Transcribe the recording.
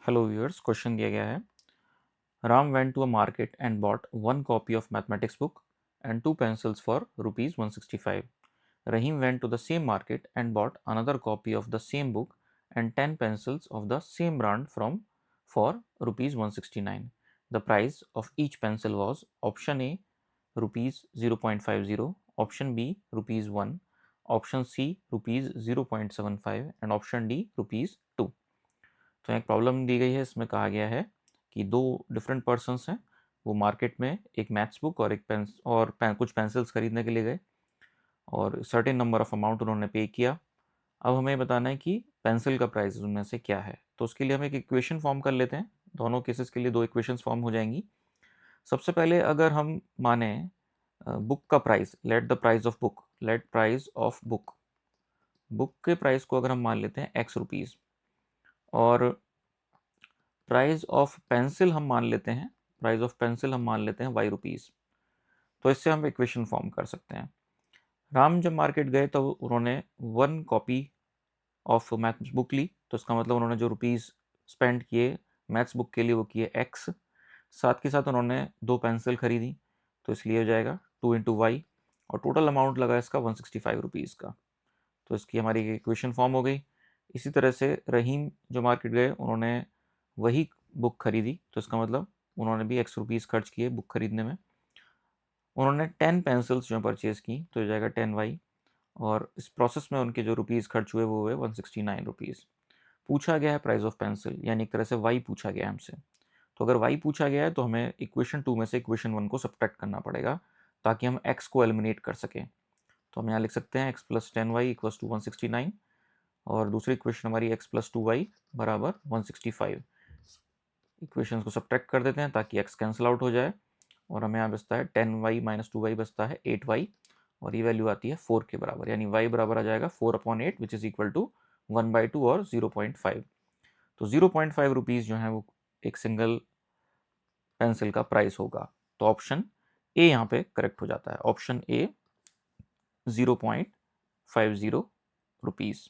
Hello viewers, question दिया गया है। Ram went to a market and bought one copy of mathematics book and two pencils for rupees 165. Rahim went to the same market and bought another copy of the same book and 10 pencils of the same brand from for rupees 169. The price of each pencil was option A rupees 0.50, option B rupees 1, option C rupees 0.75 and option D rupees 2. तो एक problem दी गई है, इसमें कहा गया है कि दो डिफरेंट पर्सन्स हैं, वो मार्केट में एक मैथ्स बुक और कुछ पेंसिल्स खरीदने के लिए गए और सर्टेन नंबर ऑफ अमाउंट उन्होंने पे किया। अब हमें बताना है कि पेंसिल का प्राइस उनमें से क्या है। तो उसके लिए हम एक इक्वेशन फॉर्म कर लेते हैं। दोनों केसेस के लिए दो इक्वेशंस फॉर्म हो जाएंगी। सबसे पहले अगर हम माने बुक का price, late price of book के प्राइस को अगर हम मान लेते हैं एक्स रुपीज़ और प्राइस ऑफ पेंसिल हम मान लेते हैं वाई रुपीज़। तो इससे हम इक्वेशन फॉर्म कर सकते हैं। राम जब मार्केट गए तो उन्होंने one copy of maths book ली, तो इसका मतलब उन्होंने जो रुपीज़ स्पेंड किए मैथ्स बुक के लिए वो किए एक्स। साथ के साथ उन्होंने दो पेंसिल खरीदी, तो इसलिए हो जाएगा 2 × y और टोटल अमाउंट लगा इसका 165 रुपीज़ का। तो इसकी हमारी इक्वेशन फॉर्म हो गई। इसी तरह से रहीम जो मार्केट गए उन्होंने वही बुक खरीदी, तो इसका मतलब उन्होंने भी एक्स रुपीज़ खर्च किए बुक खरीदने में। उन्होंने 10 पेंसिल्स जो परचेज़ की, तो हो जाएगा 10y और इस प्रोसेस में उनके जो रुपीज़ खर्च हुए वो हुए 169 रुपीज़। पूछा गया है प्राइस ऑफ पेंसिल, यानी एक तरह से वाई पूछा गया है हमसे। तो अगर वाई पूछा गया है तो हमें इक्वेशन 2 में से इक्वेशन 1 को सब्ट्रैक्ट करना पड़ेगा ताकि हम एक्स को एलिमिनेट कर सकें। तो हम यहाँ लिख सकते हैं x plus 10y equals to 169 और दूसरी इक्वेशन हमारी एक्स प्लस 2y बराबर 165। इक्वेशंस को सब्ट्रैक्ट कर देते हैं ताकि एक्स कैंसिल आउट हो जाए और हमें यहाँ बचता है 10y माइनस 2y बचता है 8y और ये वैल्यू आती है 4 के बराबर, यानी y बराबर आ जाएगा 4/8 विच इज़ इक्वल टू 1/2 और 0.5। तो 0.5 रुपीज़ जो है वो एक सिंगल पेंसिल का प्राइस होगा। तो ऑप्शन ए यहाँ पे करेक्ट हो जाता है। Option A 0.50 rupees.